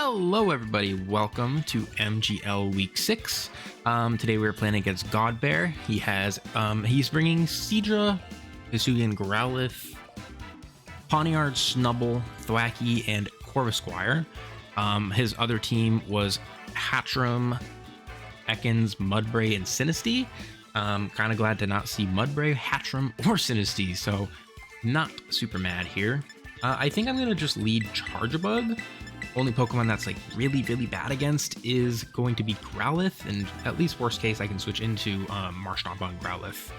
Hello everybody, welcome to MGL Week 6. Today we're playing against Gawdbear. He's bringing Seadra, Hisuian Growlithe, Pawniard, Snubbull, Thwackey, and Corvisquire. His other team was Hatchram, Ekans, Mudbray, and Sinistea. Kind of glad to not see Mudbray, Hatchram, or Sinistea, so not super mad here. I think I'm going to just lead CHARJABUG. Only Pokemon that's like really bad against is going to be Growlithe, and at least worst case I can switch into Marshtomp on Growlithe.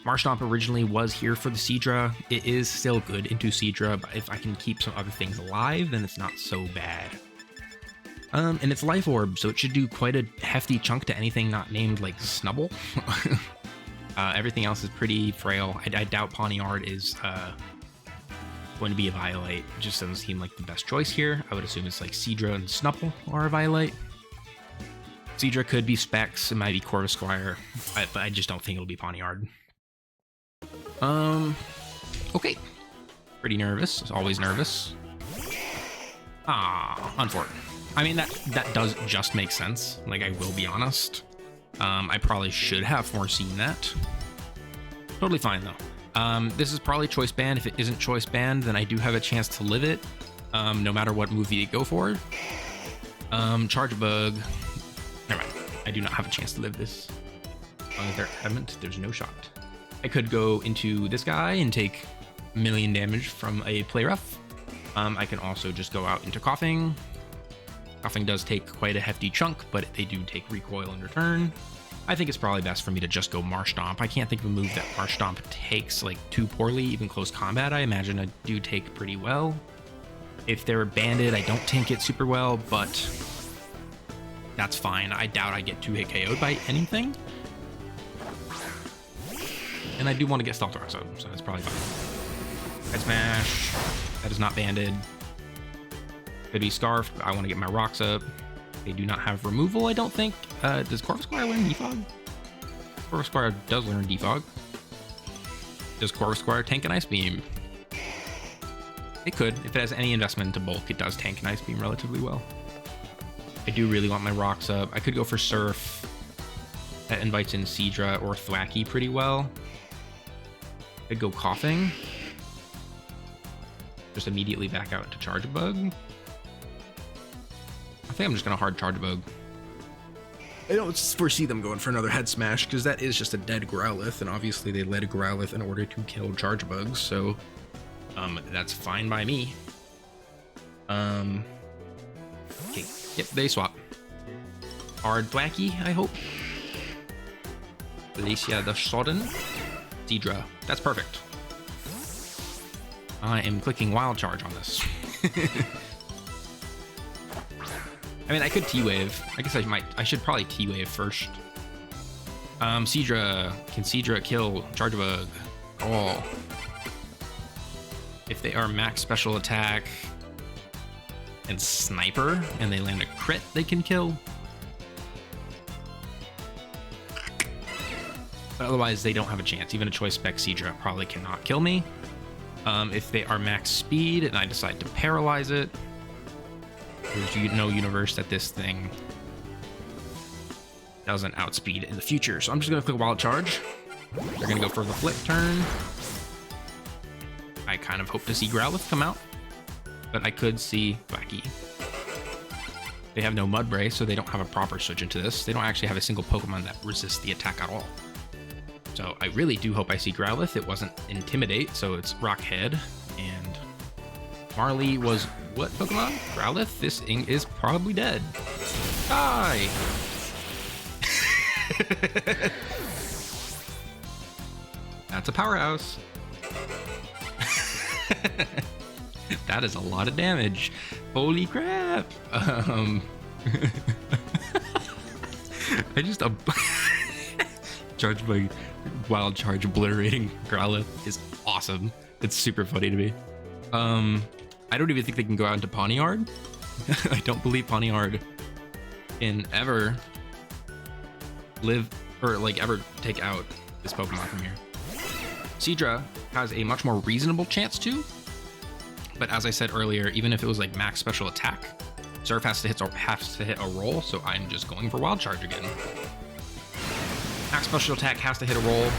Marshtomp originally was here for the Seadra. It is still good into Seadra, but if I can keep some other things alive, then it's not so bad. And it's Life Orb, so it should do quite a hefty chunk to anything not named like Snubbull. Everything else is pretty frail. I doubt Pawniard is going to be a Violate. It just doesn't seem like the best choice here. I would assume it's like Seadra and Snubbull are a Violate. Seadra could be Specs, it might be Corvisquire, but I just don't think it'll be Pawniard. Okay. Pretty nervous, always nervous. Unfortunate. I mean, that does just make sense, like I will be honest. I probably should have foreseen that. Totally fine though. This is probably choice band. If it isn't choice band, then I do have a chance to live it, no matter what move you go for. CHARJABUG. Never mind. I do not have a chance to live this. As long as they're adamant, there's no shot. I could go into this guy and take a million damage from a play rough. I can also just go out into Coughing. Coughing does take quite a hefty chunk, but they do take recoil in return. I think it's probably best for me to just go Marshtomp. I can't think of a move that Marshtomp takes like too poorly, even close combat. I imagine I do take pretty well. If they're banded, I don't tank it super well, but that's fine. I doubt I get 2-hit KO'd by anything. And I do want to get Stealth Rock, so that's probably fine. Head Smash. That is not banded. Could be Scarf. I want to get my rocks up. They do not have removal, I don't think. Does Corvisquire learn Defog? Corvisquire does learn Defog. Does Corvisquire tank an Ice Beam? It could. If it has any investment into bulk, it does tank an Ice Beam relatively well. I do really want my rocks up. I could go for Surf. That invites in Seadra or Thwackey pretty well. Could go Coughing. Just immediately back out into CHARJABUG. I think I'm just gonna hard CHARJABUG. I don't foresee them going for another Head Smash because that is just a dead Growlithe, and obviously they led Growlithe in order to kill CHARJABUG, so that's fine by me. Okay, yep, they swap. Hard Thwackey, I hope. Alicia the Sodden. Seadra, that's perfect. I am clicking Wild Charge on this. I mean, I could T-Wave. I guess I should probably T-Wave first. Seadra. Can Seadra kill CHARJABUG? Oh. If they are max special attack and sniper, and they land a crit, they can kill. But otherwise, they don't have a chance. Even a choice spec Seadra probably cannot kill me. If they are max speed, and I decide to paralyze it, there's no universe that this thing doesn't outspeed in the future. So I'm just going to click Wild Charge. They're going to go for the Flip turn. I kind of hope to see Growlithe come out, but I could see Thwackey. They have no Mudbray, so they don't have a proper switch into this. They don't actually have a single Pokemon that resists the attack at all. So I really do hope I see Growlithe. It wasn't Intimidate, so it's Rock Head. And Marley was what Pokemon? Growlithe? This thing is probably dead. Die! That's a powerhouse. That is a lot of damage. Holy crap! I just charge my Wild Charge obliterating Growlithe is awesome. It's super funny to me. I don't even think they can go out into Pawniard. I don't believe Pawniard can ever live or like ever take out this Pokemon from here. Seadra has a much more reasonable chance to, but as I said earlier, even if it was like max special attack, Surf has to hit a roll, so I'm just going for Wild Charge again. Max special attack has to hit a roll.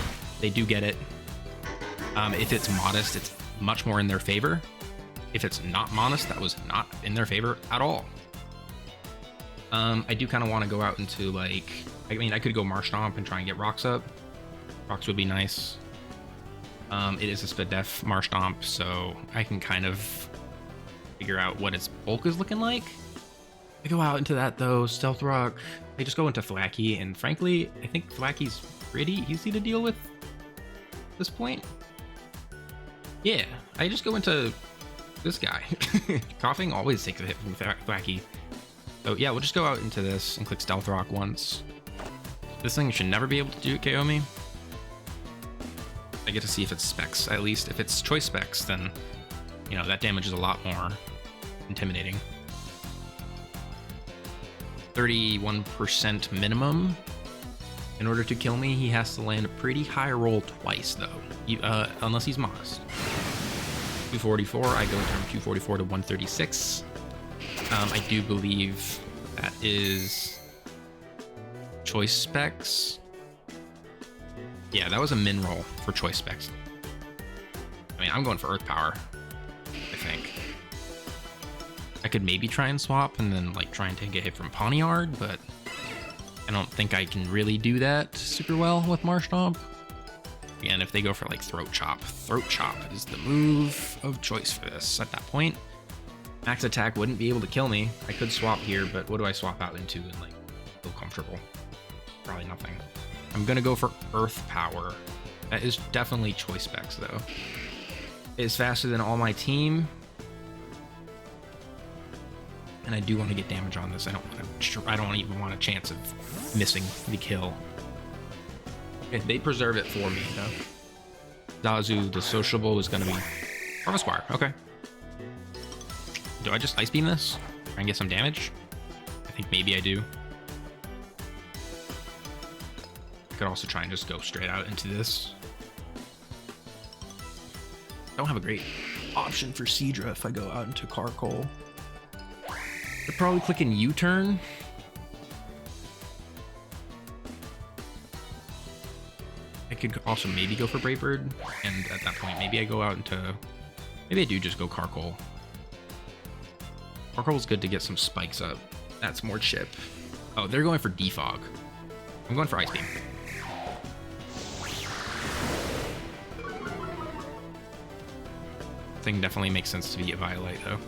They do get it. If it's modest, it's much more in their favor. If it's not modest, that was not in their favor at all. I do kind of want to go out into, like, I mean, I could go Marshtomp and try and get rocks up. Rocks would be nice. It is a Spadef Marshtomp, so I can kind of figure out what its bulk is looking like. I go out into that, though. Stealth Rock. I just go into Thwacky, and frankly, I think Thwacky's pretty easy to deal with at this point. Yeah, I just go into this guy. Coughing always takes a hit from Thwacky. So yeah, we'll just go out into this and click Stealth Rock once. This thing should never be able to KO me. I get to see if it's specs, at least. If it's choice specs, then, you know, that damage is a lot more intimidating. 31% minimum. In order to kill me, he has to land a pretty high roll twice, though, unless he's modest. 244, I go from 244 to 136. I do believe that is choice specs. Yeah, that was a min roll for choice specs. I mean, I'm going for Earth Power, I think. I could maybe try and swap and then, like, try and take a hit from Pawniard, but I don't think I can really do that super well with Marshtomp. Again, if they go for, like, Throat Chop is the move of choice for this at that point. Max attack wouldn't be able to kill me. I could swap here, but what do I swap out into and, like, feel comfortable? Probably nothing. I'm gonna go for Earth Power. That is definitely choice specs, though. It's faster than all my team. And I do want to get damage on this. I don't even want a chance of missing the kill. Okay, they preserve it for me, though. Zazu, the sociable, is going to be Crepuscul. Okay. Do I just Ice Beam this? Try and get some damage? I think maybe I do. I could also try and just go straight out into this. Don't have a great option for Seadra if I go out into Carcoal. They're probably clicking U-turn. I could also maybe go for Brave Bird, and at that point, maybe I go out into... Maybe I do just go Carcoal. Carcoal's good to get some spikes up. That's more chip. Oh, they're going for Defog. I'm going for Ice Beam. Thing definitely makes sense to be a Violate, though.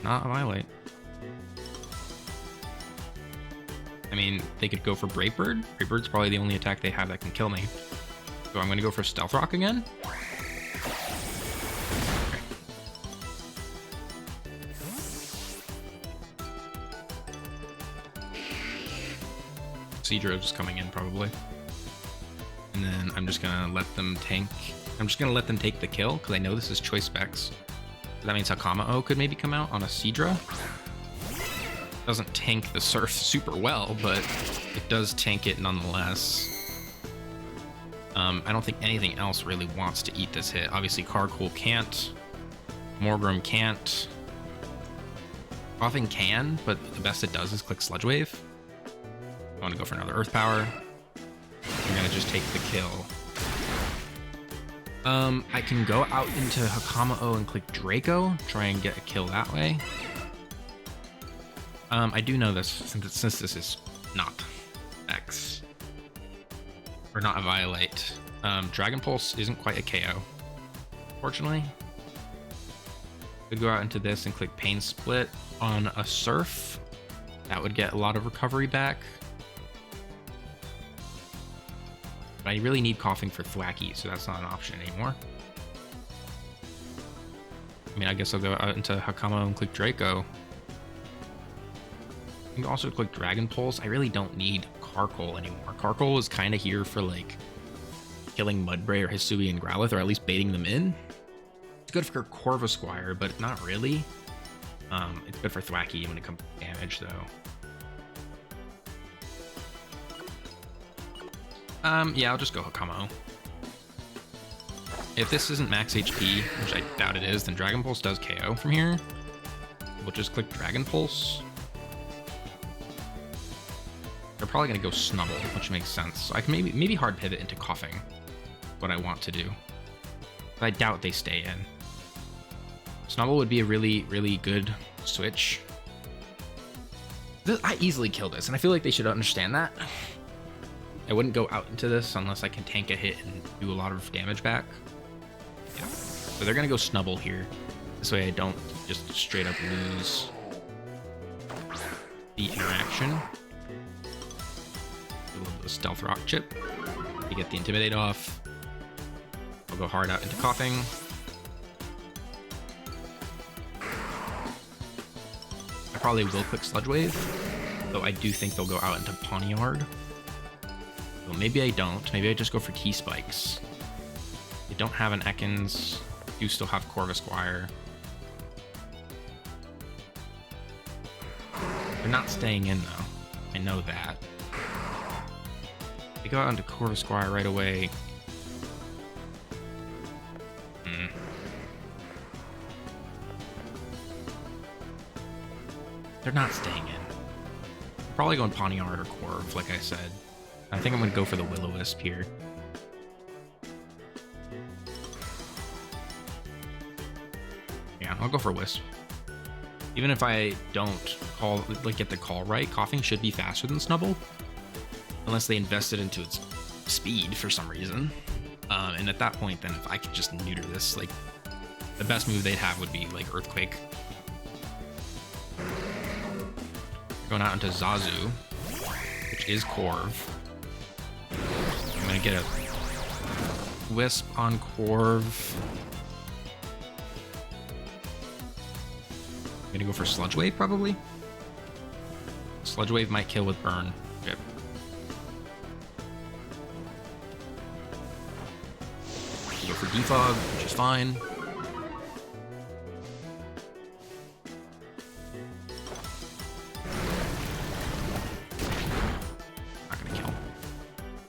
Not a Violate. I mean, they could go for Brave Bird. Brave Bird's probably the only attack they have that can kill me. So I'm going to go for Stealth Rock again. Okay. Seadra is coming in, probably. And then I'm just going to let them tank. I'm just going to let them take the kill, because I know this is choice specs. That means Hakama-O could maybe come out on a Seadra. Doesn't tank the Surf super well, but it does tank it nonetheless. I don't think anything else really wants to eat this hit. Obviously, Carcoal can't. Morgrim can't. Coughing can, but the best it does is click Sludge Wave. I want to go for another Earth Power. I'm going to just take the kill. I can go out into Hakama-O and click Draco, try and get a kill that way. I do know this, since this is not X, or not a Violate. Dragon Pulse isn't quite a KO, fortunately. Could go out into this and click Pain Split on a Surf. That would get a lot of recovery back. But I really need Coughing for Thwacky, so that's not an option anymore. I mean, I guess I'll go out into Hakama and click Draco. You can also click Dragon Pulse. I really don't need Carcoal anymore. Carcoal is kind of here for, like, killing Mudbray or Hisui and Growlithe, or at least baiting them in. It's good for Corvisquire, but not really. It's good for Thwacky when it comes to damage, though. Yeah, I'll just go Hakama-O. If this isn't max HP, which I doubt it is, then Dragon Pulse does KO from here. We'll just click Dragon Pulse. They're probably gonna go Snubble, which makes sense. So I can maybe hard pivot into Coughing, what I want to do. But I doubt they stay in. Snubble would be a really, really good switch. I easily kill this, and I feel like they should understand that. I wouldn't go out into this unless I can tank a hit and do a lot of damage back. Yeah. So they're gonna go Snubble here. This way I don't just straight up lose the interaction. A little bit of Stealth Rock Chip to get the Intimidate off. I'll go hard out into Coughing. I probably will click Sludge Wave, though I do think they'll go out into Pawniard. Well, maybe I don't. Maybe I just go for Key Spikes. They don't have an Ekans. Do still have Corvusquire. They're not staying in, though. I know that. They go out into Corvusquire right away. They're not staying in. I'm probably going Pawniard or Corv, like I said. I think I'm going to go for the Will-O-Wisp here. Yeah, I'll go for Wisp. Even if I don't get the call right, Coughing should be faster than Snubble. Unless they invested into its speed for some reason. And at that point, then if I could just neuter this, like, the best move they'd have would be, like, Earthquake. Going out into Zazu, which is Corv. I'm gonna get a Wisp on Corv. I'm gonna go for Sludge Wave, probably. Sludge Wave might kill with Burn. Yep. Go for Defog, which is fine.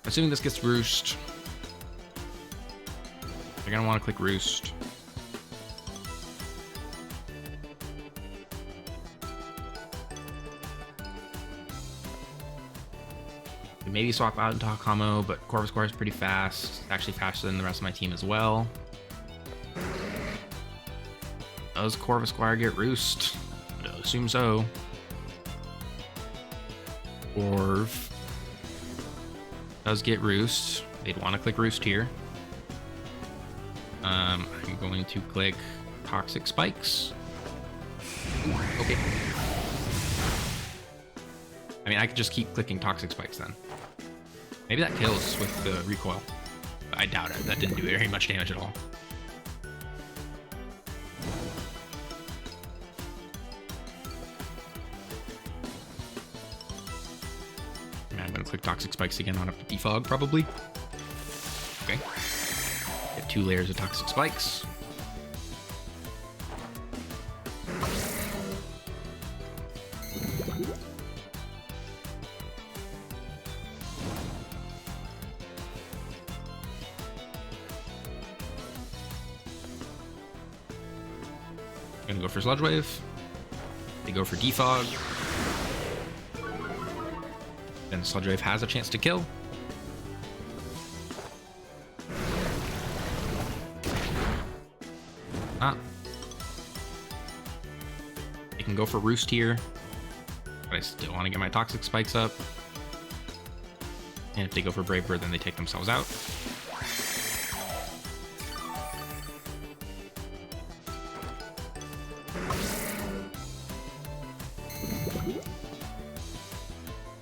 Assuming this gets Roost. They're gonna want to click Roost. We maybe swap out into Hakamo, but Corvusquire is pretty fast. Actually faster than the rest of my team as well. Does Corvusquire get Roost? I assume so. Corv does get Roost. They'd want to click Roost here. I'm going to click Toxic Spikes. Okay. I mean, I could just keep clicking Toxic Spikes then. Maybe that kills with the recoil. But I doubt it. That didn't do very much damage at all. Click Toxic Spikes again on up to Defog, probably. Okay. Get 2 layers of Toxic Spikes. Gonna go for Sludge Wave. They go for Defog. Then Sludge Wave has a chance to kill. They can go for Roost here, but I still want to get my Toxic Spikes up. And if they go for Brave Bird, then they take themselves out.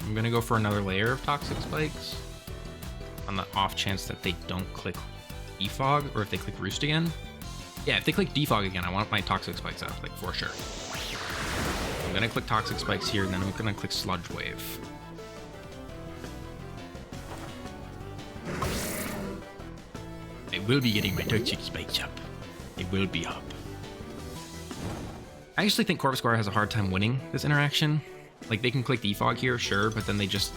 I'm gonna go for another layer of Toxic Spikes on the off chance that they don't click Defog, or if they click Roost again. Yeah, if they click Defog again, I want my Toxic Spikes out, like, for sure. I'm gonna click Toxic Spikes here, and then I'm gonna click Sludge Wave. I will be getting my Toxic Spikes up. It will be up. I actually think Corvusquire has a hard time winning this interaction. Like, they can click Defog here, sure, but then they just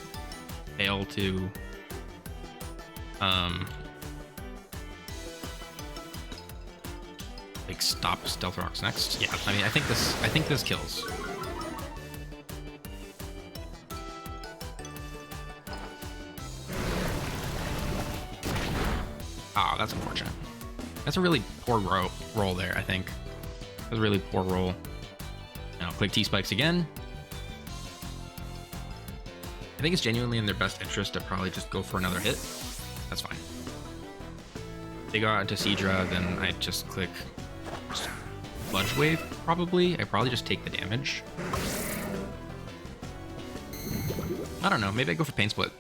fail to like stop Stealth Rocks next. Yeah, I mean, I think this kills. Ah, that's unfortunate. That's a really poor roll there, I think. That's a really poor roll. Now, click T-Spikes again. I think it's genuinely in their best interest to probably just go for another hit. That's fine. If they go out into Seadra, then I just click Sludge Wave, probably. I probably just take the damage. I don't know, maybe I go for Pain Split.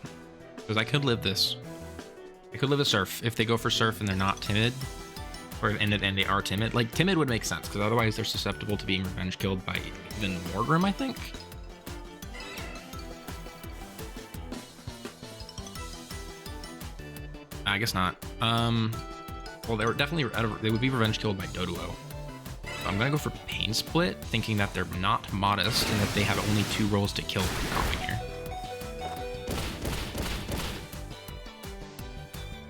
Because I could live this. I could live a Surf. If they go for Surf and they're not timid, and they are timid. Like, timid would make sense, because otherwise they're susceptible to being revenge killed by even Morgrim, I think. I guess not. Well, they would be revenge killed by Doduo. So I'm gonna go for Pain Split, thinking that they're not modest and that they have only 2 rolls to kill Coughing here.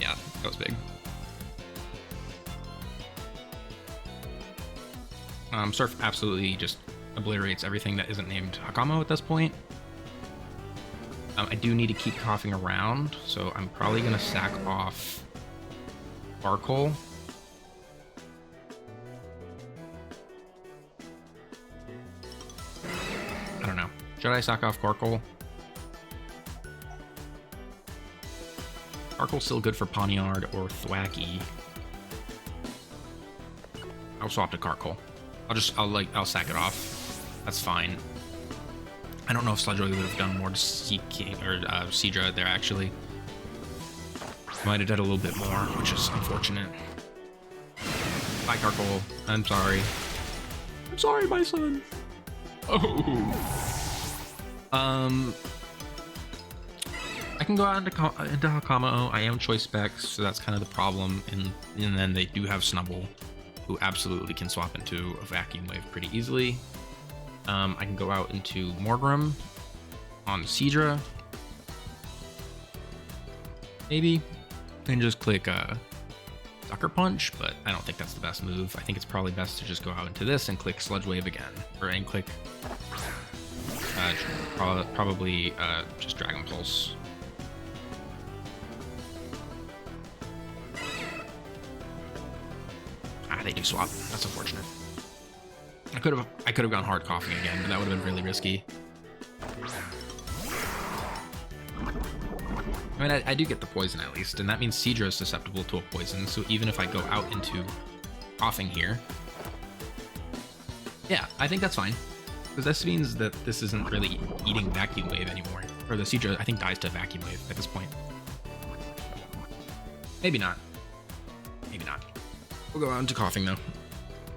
Yeah, that was big. Surf absolutely just obliterates everything that isn't named Hakamo at this point. I do need to keep coughing around, so I'm probably going to sack off Barkle. I don't know. Should I sack off Barkle? Barkle's still good for Poniard or Thwacky. I'll swap to Carkle. I'll sack it off. That's fine. I don't know if Sludge Wave would have done more to Seadra there, actually. Might have done a little bit more, which is unfortunate. Bye, Carkle. I'm sorry. I'm sorry, my son. Oh. I can go out into Hakamo. I am choice specs, so that's kind of the problem. And then they do have Snubble, who absolutely can swap into a Vacuum Wave pretty easily. I can go out into Morgrim on Seadra, maybe, and just click Sucker Punch, but I don't think that's the best move. I think it's probably best to just go out into this and click Sludge Wave again, and click probably just Dragon Pulse. Ah, they do swap. That's unfortunate. I could have gone hard coughing again, but that would have been really risky. I mean, I do get the poison at least, and that means Seadra is susceptible to a poison, so even if I go out into coughing here, yeah, I think that's fine. Because this means that this isn't really eating Vacuum Wave anymore. Or the Seadra, I think, dies to Vacuum Wave at this point. Maybe not. Maybe not. We'll go out into coughing, though.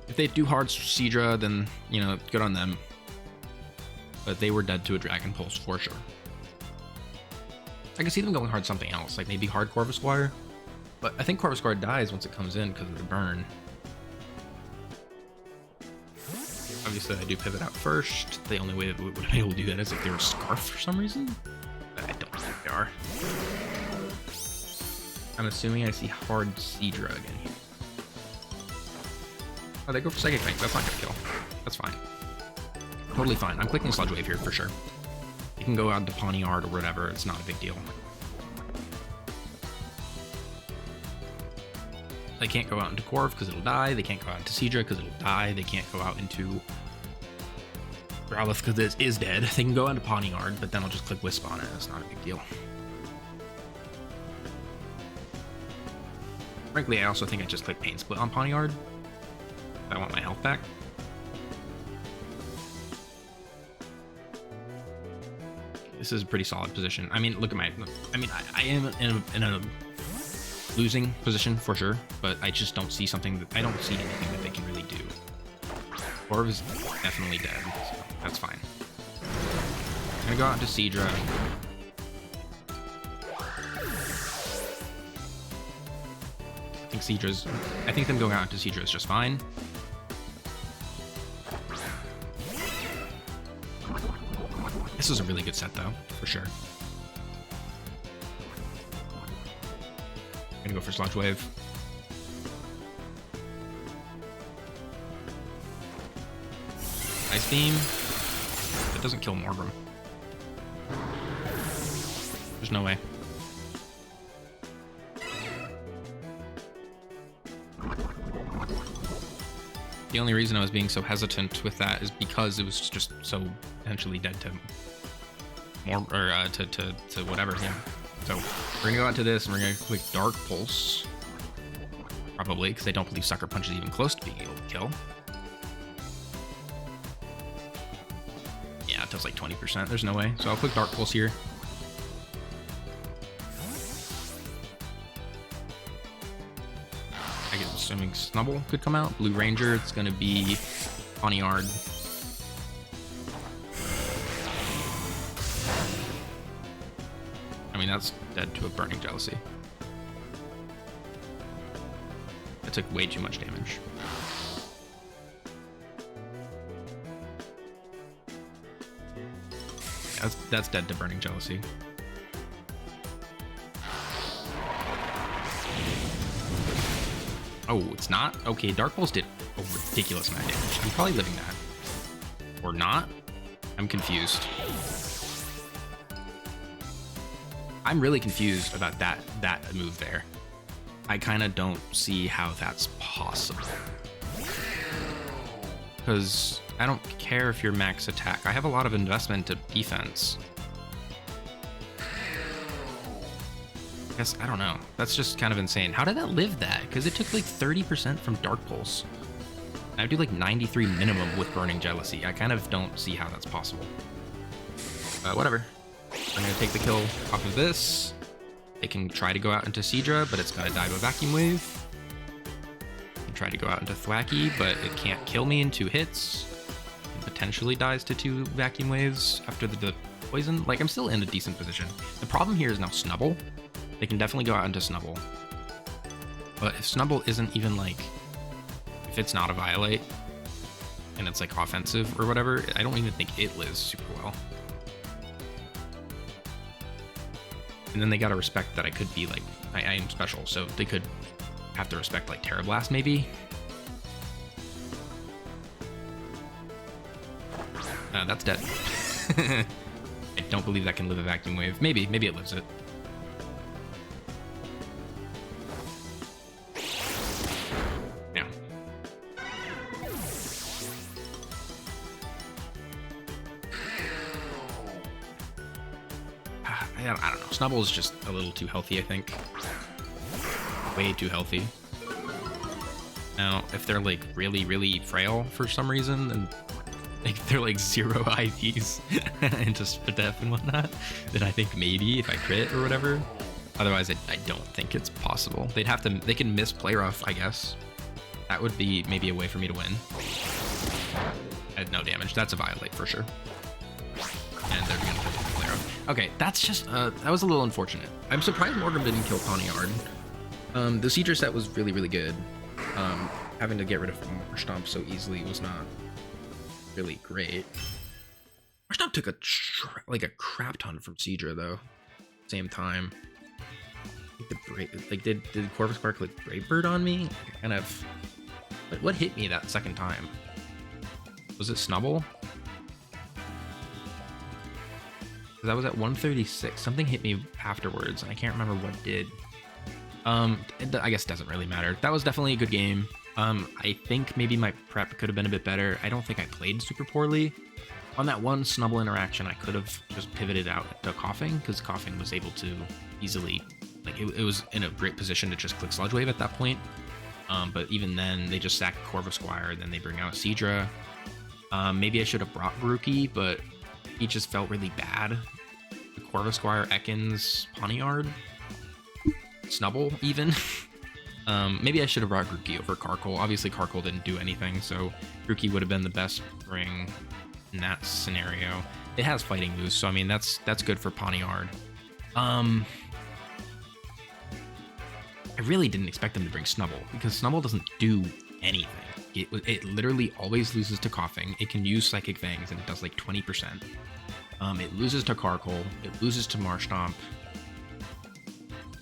If they do hard Seadra, then, you know, good on them. But they were dead to a Dragon Pulse for sure. I can see them going hard something else, like maybe hard Crepuscul. But I think Crepuscul dies once it comes in because of the burn. Obviously, I do pivot out first. The only way that we would be able to do that is if they were Scarf for some reason. But I don't think they are. I'm assuming I see hard Seadra again here. Oh, they go for Psychic Bank. That's not gonna kill. That's fine. Totally fine. I'm clicking Sludge Wave here for sure. You can go out to Poniard or whatever. It's not a big deal. They can't go out into Corv because it'll die. They can't go out into Seadra because it'll die. They can't go out into Growlithe because it is dead. They can go out to Poniard, but then I'll just click Wisp on it. It's not a big deal. Frankly, I also think I just click Pain Split on Poniard. I want my health back. This is a pretty solid position. I mean, look at my... I mean, I am in a losing position for sure, but I just don't see something that... I don't see anything that they can really do. Corv is definitely dead, so that's fine. I'm gonna go out to Seadra. I think them going out to Seadra is just fine. This was a really good set, though, for sure. I'm gonna go for Sludge Wave. Ice Beam. It doesn't kill Morgrim. There's no way. The only reason I was being so hesitant with that is because it was just so potentially dead to more or to whatever. Yeah. So we're gonna go out to this and we're gonna click Dark Pulse. Probably because I don't believe Sucker Punch is even close to being able to kill. Yeah, it does like 20%. There's no way. So I'll click Dark Pulse here. I guess assuming Snubble could come out. Blue Ranger, it's gonna be Poniard. I mean, that's dead to a Burning Jealousy. That took way too much damage. That's dead to Burning Jealousy. Oh, it's not? Okay, Dark Pulse did a ridiculous amount of damage. I'm probably living that. Or not? I'm confused. I'm really confused about that move there. I kind of don't see how that's possible. Because I don't care if you're max attack. I have a lot of investment to defense. I guess, I don't know. That's just kind of insane. How did that live that? Because it took like 30% from Dark Pulse. I do like 93 minimum with Burning Jealousy. I kind of don't see how that's possible. Whatever. I'm going to take the kill off of this. They can try to go out into Seadra, but it's going to die to a Vacuum Wave. And try to go out into Thwacky, but it can't kill me in 2 hits. It potentially dies to 2 Vacuum Waves after the poison. Like, I'm still in a decent position. The problem here is now Snubble. They can definitely go out into Snubble. But if Snubble isn't even like, if it's not a Violate, and it's like offensive or whatever, I don't even think it lives super well. And then they gotta respect that I could be like, I am special, so they could have to respect like Terra Blast maybe. That's dead. I don't believe that can live a Vacuum Wave. Maybe it lives it. Yeah. I don't know. Snubble is just a little too healthy, I think. Way too healthy. Now, if they're like really, really frail for some reason, then like they're like 0 IVs and just for death and whatnot, then I think maybe if I crit or whatever. Otherwise, I don't think it's possible. They'd have to, they can miss Play Rough, I guess. That would be maybe a way for me to win. At no damage. That's a Violate for sure. And they're gonna kill Play Rough. Okay, that's just, that was a little unfortunate. I'm surprised Morgrim didn't kill Poniard. The Seadra set was really, really good. Having to get rid of Marshtomp so easily was not really great. Marshtomp took like a crap ton from Seadra though. Same time. I think did Corvus Spark like Bravebird on me? Kind of. But what hit me that second time? Was it Snubble? Because I was at 136. Something hit me afterwards, and I can't remember what did. I guess it doesn't really matter. That was definitely a good game. I think maybe my prep could have been a bit better. I don't think I played super poorly. On that one Snubble interaction, I could have just pivoted out to Coughing, because Coughing was able to easily, like, it was in a great position to just click Sludge Wave at that point. But even then, they just sack Corvusquire, then they bring out Seadra. Maybe I should have brought Grookey, but he just felt really bad. The Corvusquire, Ekans, Poniard, Snubble even. Maybe I should have brought Grookey over Karkle. Obviously Karkle didn't do anything, so Grookey would have been the best bring in that scenario. It has fighting moves, so I mean that's good for Poniard. I really didn't expect them to bring Snubble, because Snubble doesn't do anything. It literally always loses to Coughing. It can use Psychic Fangs and it does like 20%. It loses to Karkle. It loses to Marshtomp.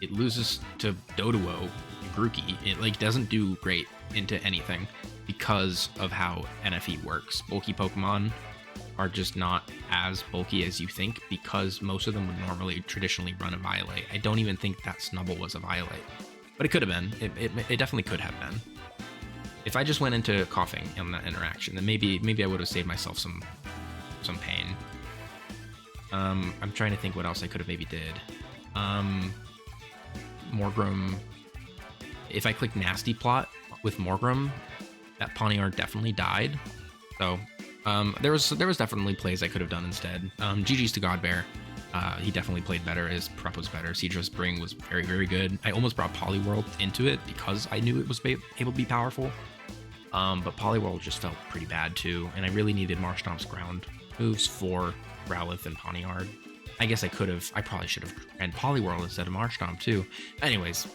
It loses to Doduo, Grookey. It like doesn't do great into anything because of how NFE works. Bulky Pokemon are just not as bulky as you think because most of them would normally traditionally run a Violate. I don't even think that Snubble was a Violate, but it could have been. It definitely could have been. If I just went into coughing in that interaction, then maybe I would have saved myself some pain. I'm trying to think what else I could have maybe did. Morgrem. If I click Nasty Plot with Morgrem, that Pawniard definitely died. So there was definitely plays I could have done instead. GG's to Gawdbear. He definitely played better. His prep was better. Seadra Spring was very, very good. I almost brought Poliwhirl into it because I knew it was able to be powerful. But Poliwhirl just felt pretty bad too, and I really needed Marshtomp's ground moves for Growlithe and Pawniard. I guess I probably should have ran Poliwhirl instead of Marshtomp too. Anyways,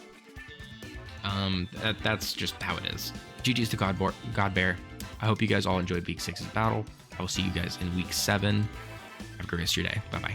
that's just how it is. GG's to Gawdbear. I hope you guys all enjoyed Week 6's battle. I will see you guys in Week 7. Have a great rest of your day. Bye-bye.